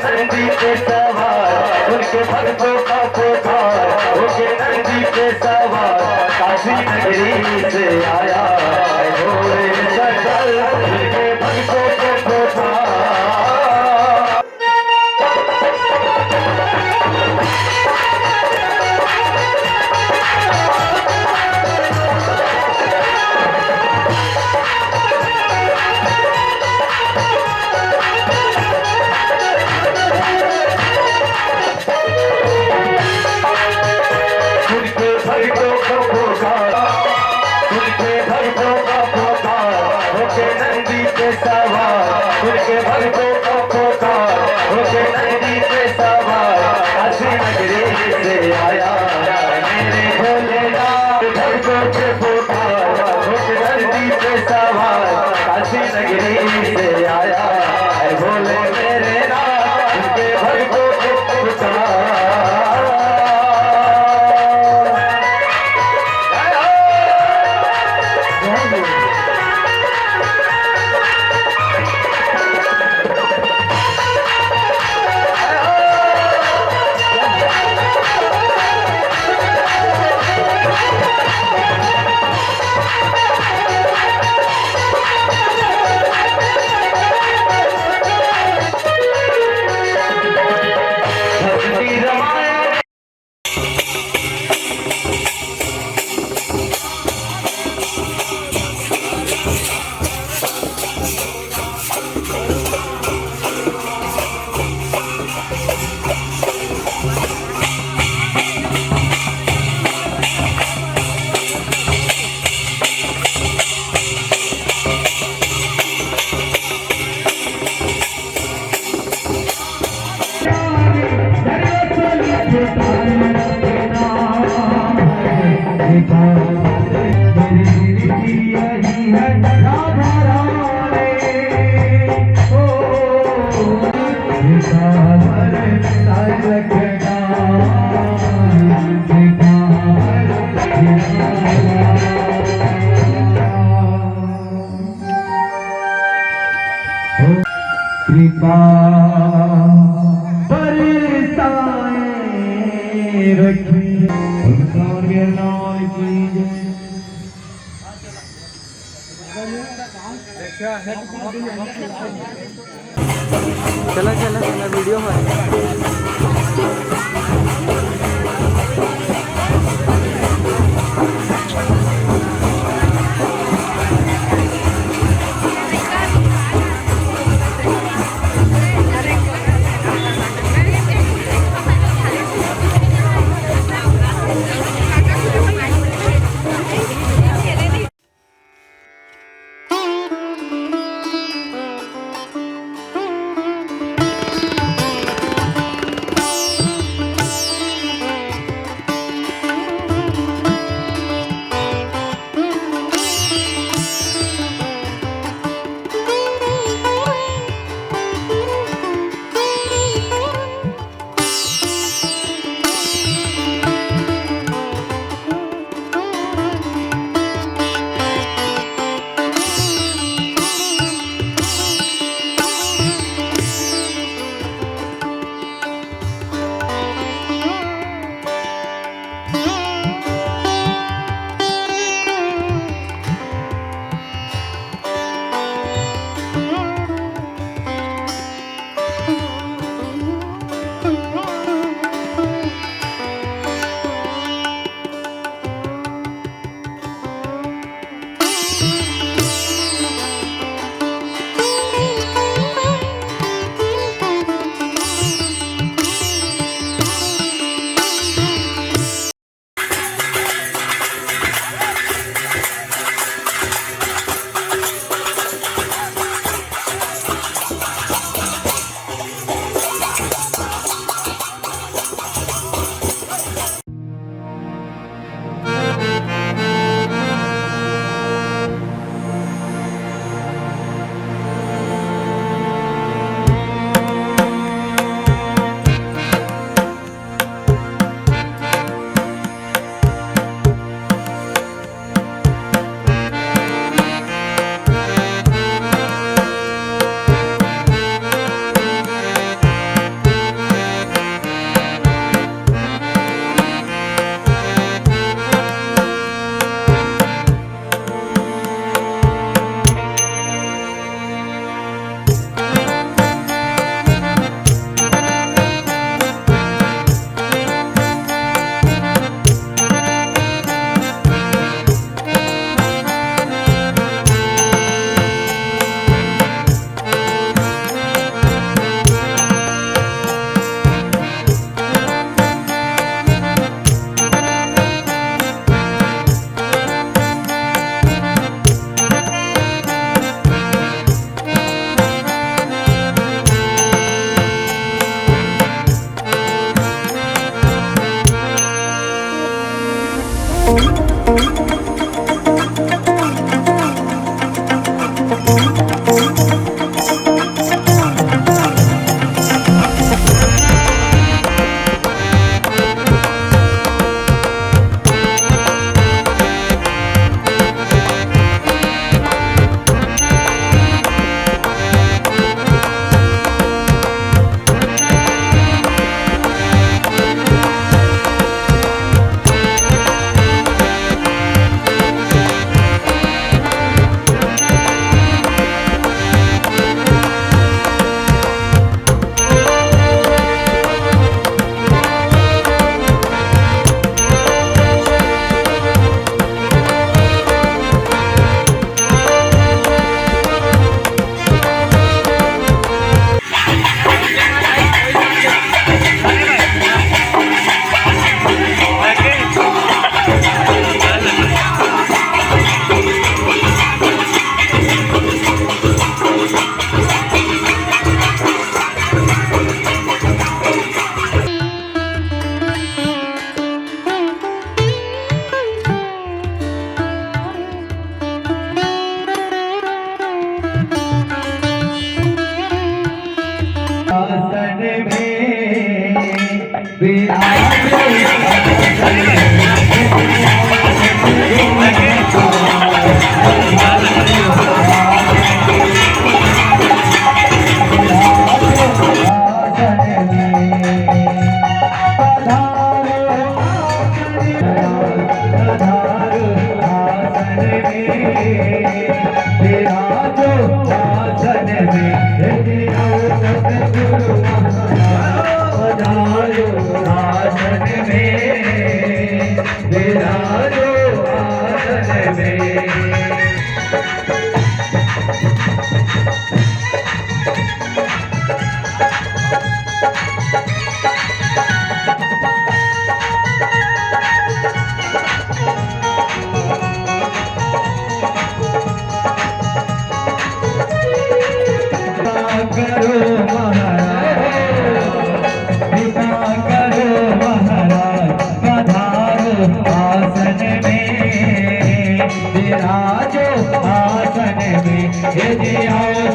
नंदी पे सवार उनके भक्तों का पुकार होके नंदी पे सवार काशी नगरी से आया भोले सकल उनके भक्तों के पुकार। नंदी पे सवार उनके भक्तों का पुकार होके नंदी पे सवार काशी नगरी से आया मेरे भोलेनाथ भक्तों के पुकार होके नंदी पे सवार काशी नगरी से आया भोले मेरे नाथ उनके भक्तों के पुकार। कृपा बरसाए रखी चला चला चला वीडियो में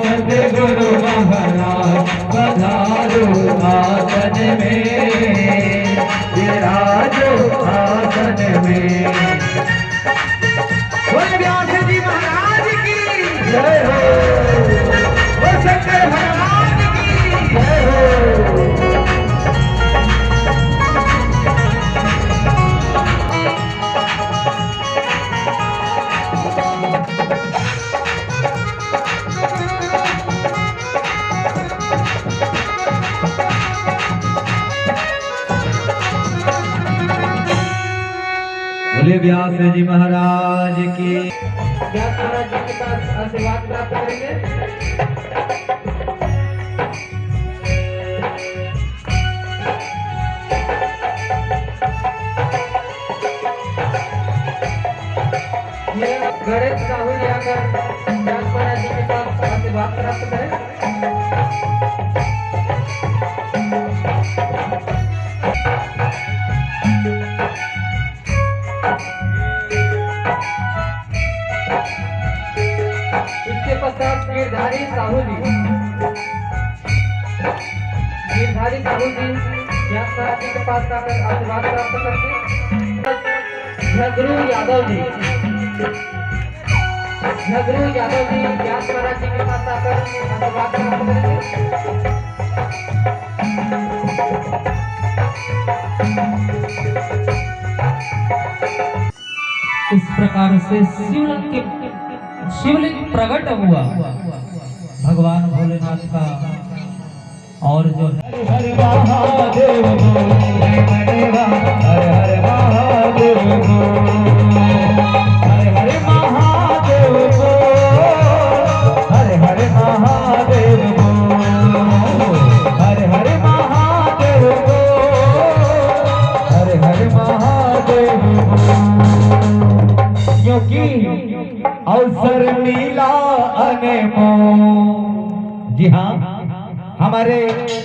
सतगुरु महाराज पधारो आसन में, विराजो आसन में। बोले व्यास जी महाराज की जय हो, बोल शंकर भगवान की जय हो। बोले व्यास जी महाराज की। व्यास महाराज जी के पास आशीर्वाद प्राप्त करेंगे। ये गणेश राहुल आकर व्यास महाराज जी के पास आशीर्वाद प्राप्त करें। इसके पश्चात गिरधारी साहू जी, गिरधारी साहू जी व्यास महाराज जी के पास आकर आशीर्वाद प्राप्त करते। झगरू यादव जी, झगरू यादव जी व्यास महाराज जी के पास आकर आशीर्वाद प्राप्त करेंगे। इस प्रकार से शिवलिंग प्रकट हुआ भगवान भोलेनाथ का। और जो है हर हर महादेव बोल, हर हर महादेव बोल, हर हर महादेव बोल, हर हर महादेव बोल, हर हर महादेव बोल, हर हर महादेव बोल। क्योंकि अवसर मिला अनमोल। जी हाँ, हमारे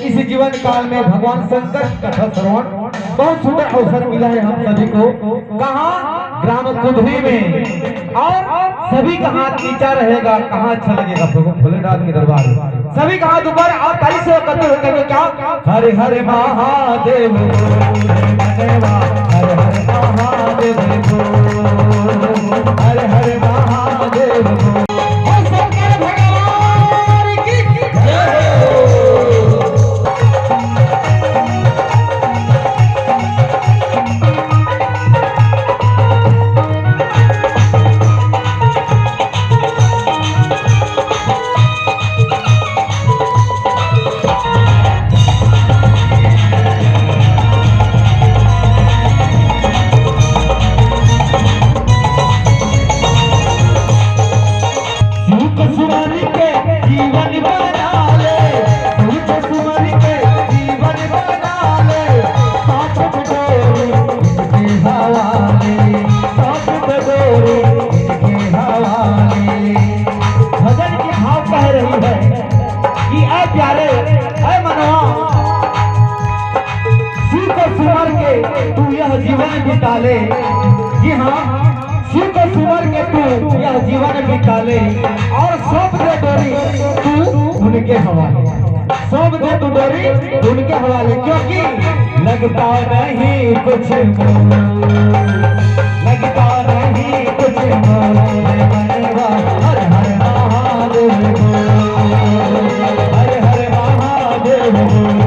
इस जीवन काल में भगवान शंकर कथा श्रवण बहुत सुंदर अवसर मिला है हम सभी को। कहाँ? ग्राम कुंदरी में। और सभी का हाथ नीचा रहेगा, कहाँ अच्छा लगेगा भोलेनाथ के दरबार में। सभी का हाथ ऊपर और ताली से एकत्र होकर क्या हरे हरे महादेव, हरे हरे महादेव, हरे हरे महादेव। तू यह जीवन बिताले। जी हाँ, शिव को सुमर के तू यह जीवन बिताले और सब दे डोरी तू उनके हवाले। सौंप दे तू डोरी उनके हवाले, क्योंकि लगता नहीं कुछ मोल, लगता नहीं कुछ मोल मनवा हर हर महादेव बोल, हर हर महादेव बोल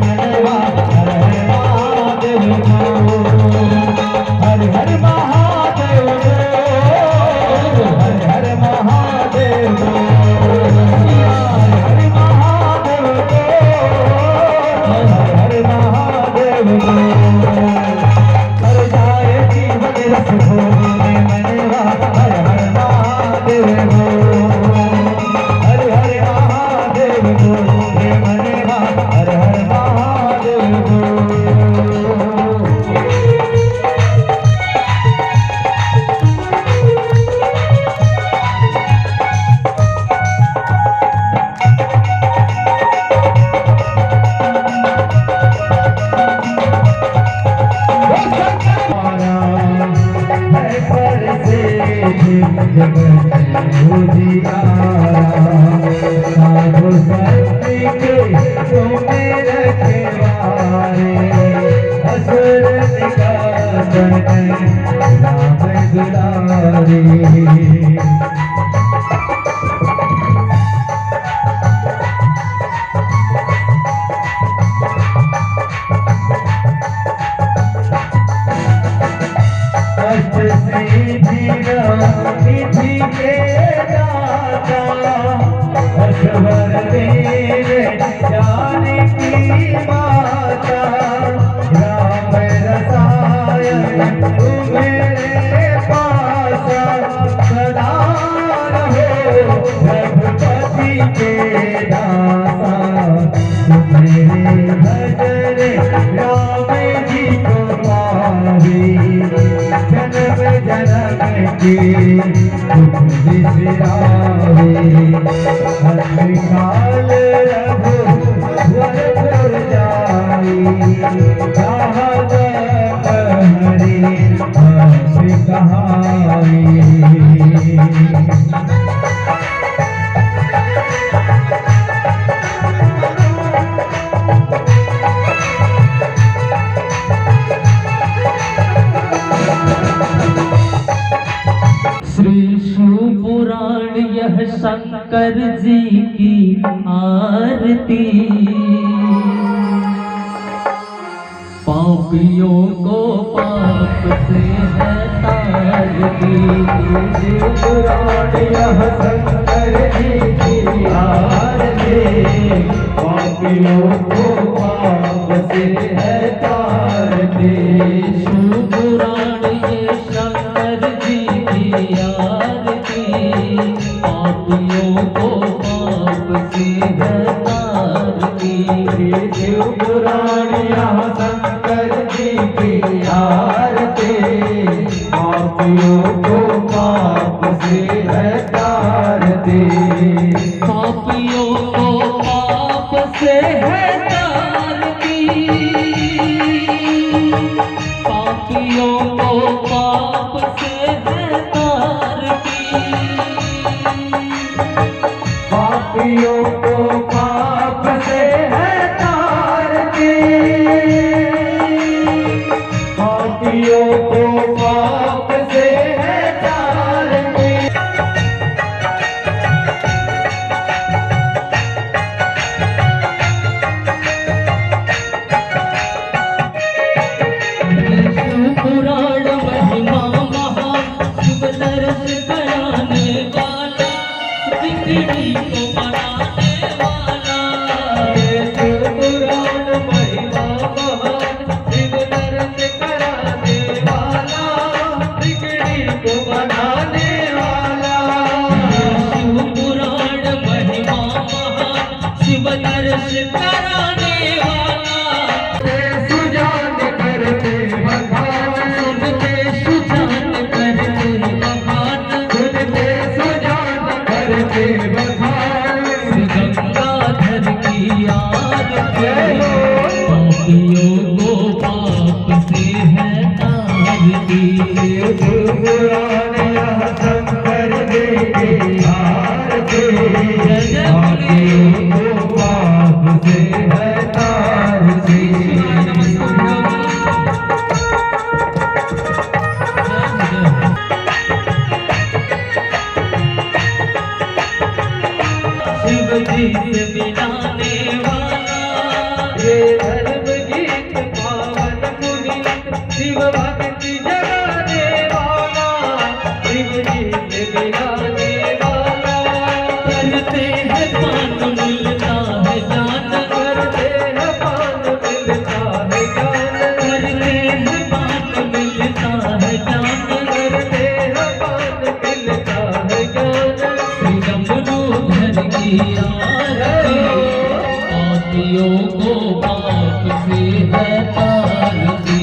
मनवा हर हर महादेव बोल, हर हर महादेव बोल, हर हर महादेव बोल, हर महादेव बोल, हर महादेव बोल, हर जाए जीवन रस भोगे मनवा हर हर महादेव बोल, हर हर महादेव बोले मनवा हर हर महादेव बोल। शंकर जी की आरती, पापियों को पाप से है तारती। यह शंकर जी की आरती, पापियों को पाप से है तारती। शुभराण ये शंकर जी की आरती, पापियों को पाप से है तारती। शिवपुराण यहाँ शंकर जी की आरती, पापियों को पाप से है तारती। पापियों को पाप से है तारती, पापियों को पाप से है तारती। पापियों को पाप से है तारती, ये धर्म गीत पावन पुनीत शिव भक्ति जगाने वाला शिव जी से मिलाने वाला करते हैं पान मिलता है जान करते हैं पान मिलता है जान करते हैं पान मिलता है जान करते हैं पान मिलता है ज्ञान श्री डमरू धर की आरती पापियों को पाप से है तारती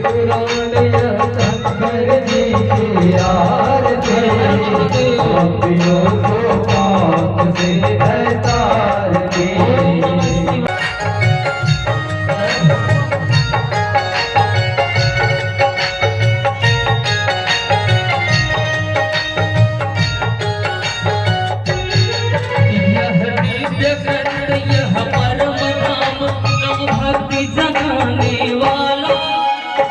पुराण शंकर जी की आरती पापियों को पाप से है तारती यह परम धाम नव भक्ति जगाने वाला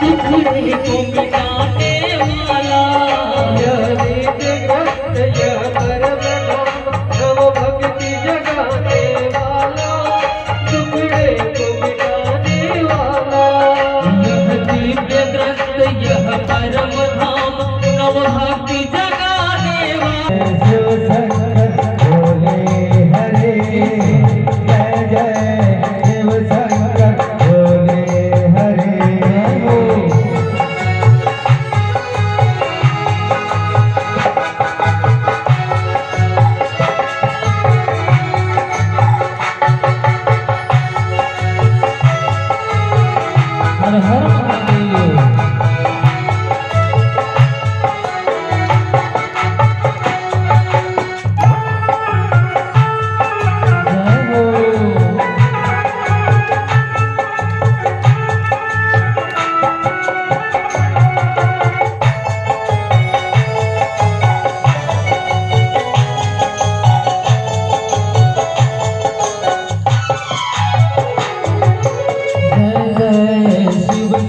दुखड़े को मिटाने वाला यह ग्रंथ यह परम धाम नव भक्ति जगाने वाला दुखड़े को मिटाने वाला यह दिव्य ग्रंथ यह परम धाम नव भक्ति जगाने वाला हर हर महादेव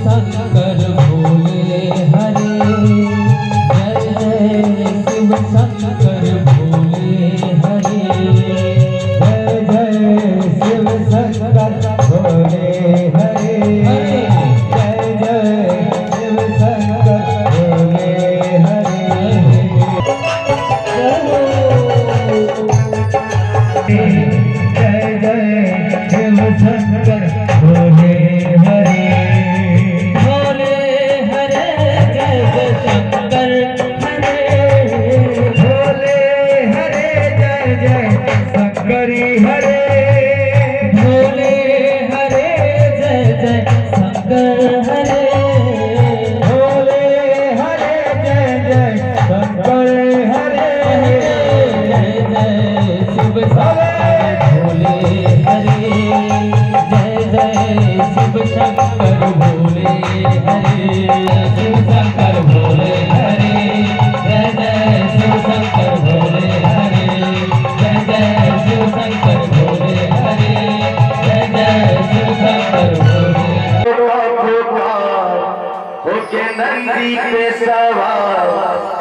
शंकर भोले हरे जय जय शिव शंकर भोले हरे जय जय शिव शंकर भोले हरे जय जय शिव शंकर भोले हरे जय जय शिव शंकर भोले हरे शंकरी हरे भोले हरे जय जय शंकर हरे भोले हरे जय जय शंकर हरे जय जय शिव शंकर भोले हरे जय जय शिव शंकर भोले हरे शिव शंकर भोले हरे जय जय शिव शंकर भोले हरे शिव शंकर भोले हरे जय जय शिव शंकर भोले होके नंदी पे सवार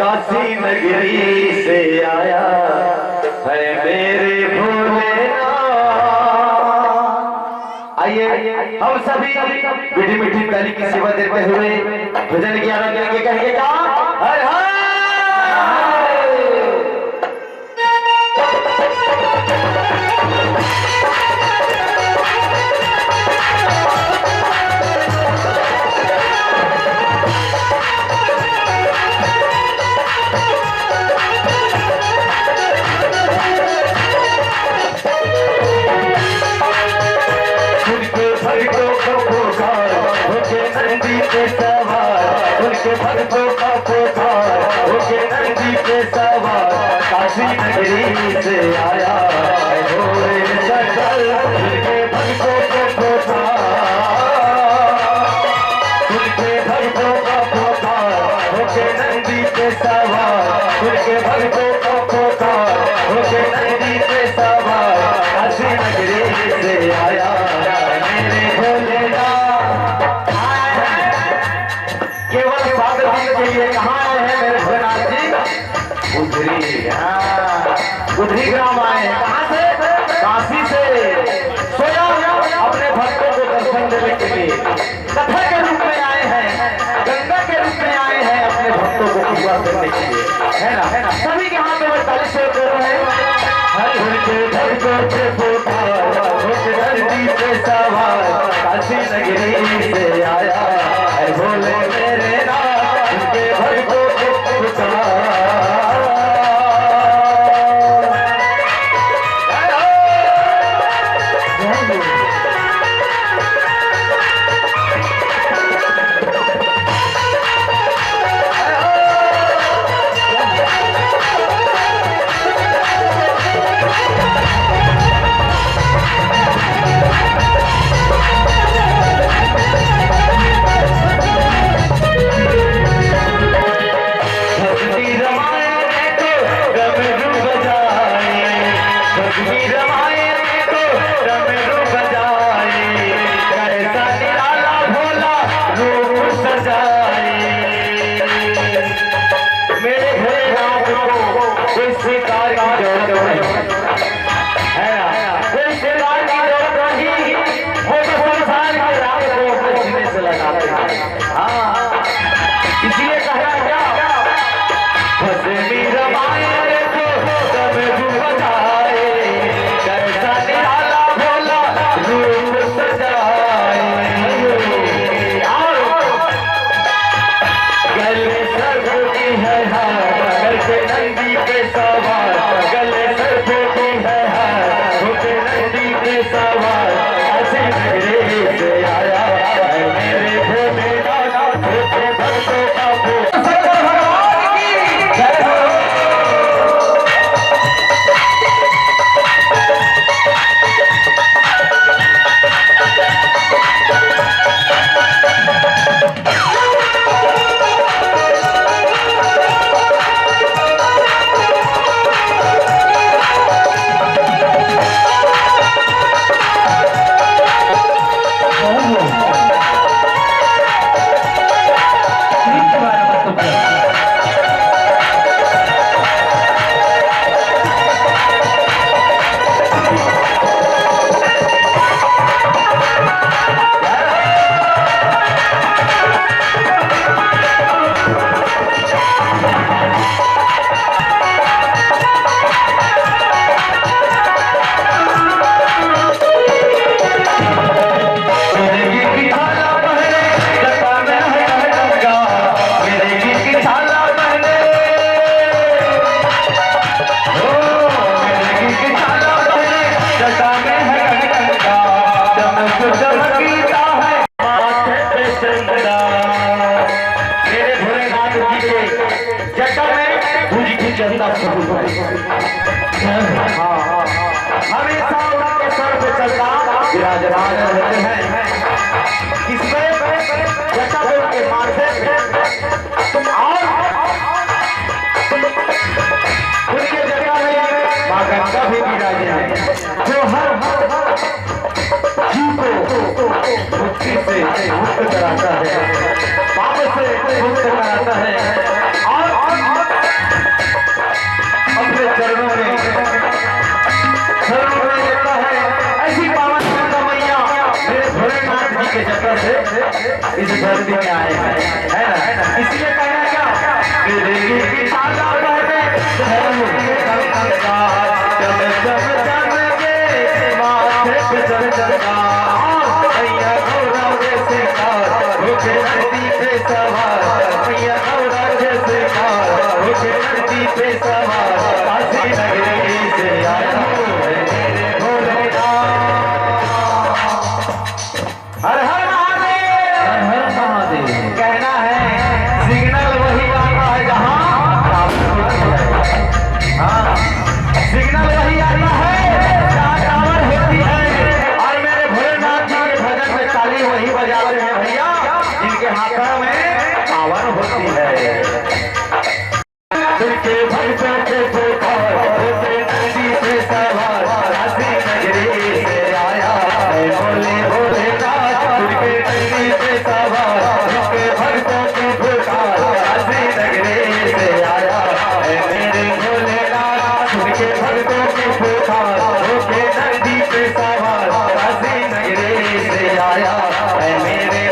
काशी नगरी से आया है मेरे भोलेनाथ। आइए हम सभी मीठी मीठी ताली की सेवा देते हुए भजन की आनंद लेंगे। कहेंगे क्या हर हर उनके भक्तों का पुकार है ना, सभी के हाथों में ताली से बोल रहे हैं उनके धड़कों पे पुकार उनके धरती पे सवार काशी नगरी से आया है भोले मेरे नाथ उनके धड़कों पे पुकार हमेशा उनके सर पे चलता विराजमान रहते हैं किसमें जटा पे उनके माथे पे और उनके जगह में माँ गंगा भी विराजे हैं जो हर जीव को मुक्ति से मुक्त कराता है पाप से मुक्त कराता है और अपने चरणों में लेता है ऐसी पावन गंगा मैया मेरे भोलेनाथ जी के जगह से इस धरती में आए हैं है ना, इसलिए कहना क्या मेरे की छाला बहने धर्म का जब जब जब के माथे पे जब जगा मैया गौरा जैसे कार होके धरती पे सवार मैया गौरा जैसे कार होके धरती पे सवार काशी नगरी से आया हर हर महादेव कहना है सिग्नल वही आता है जहाँ हाँ सिग्नल वही आता है जहाँ टावर होती है और मेरे भोलेनाथ जी के भजन में ताली वही बजाते हैं भैया जिनके हाथों में पावर होती है उनके भक्तों के पुकार होते नदी पे सवार काशी नगरी से आया है भोले भोलेनाथ उनके नदी पे सवार उनके भक्तों के पुकार काशी नगरी से आया है मेरे भोलेनाथ उनके भक्तों के पुकार होके नदी पे सवार काशी नगरी से आया है मेरे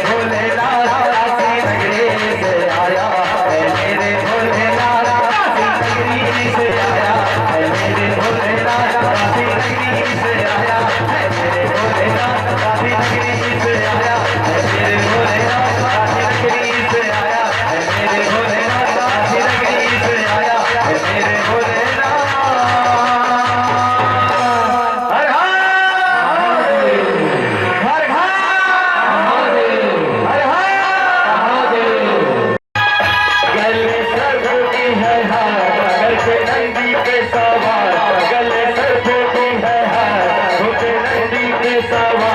पे सवार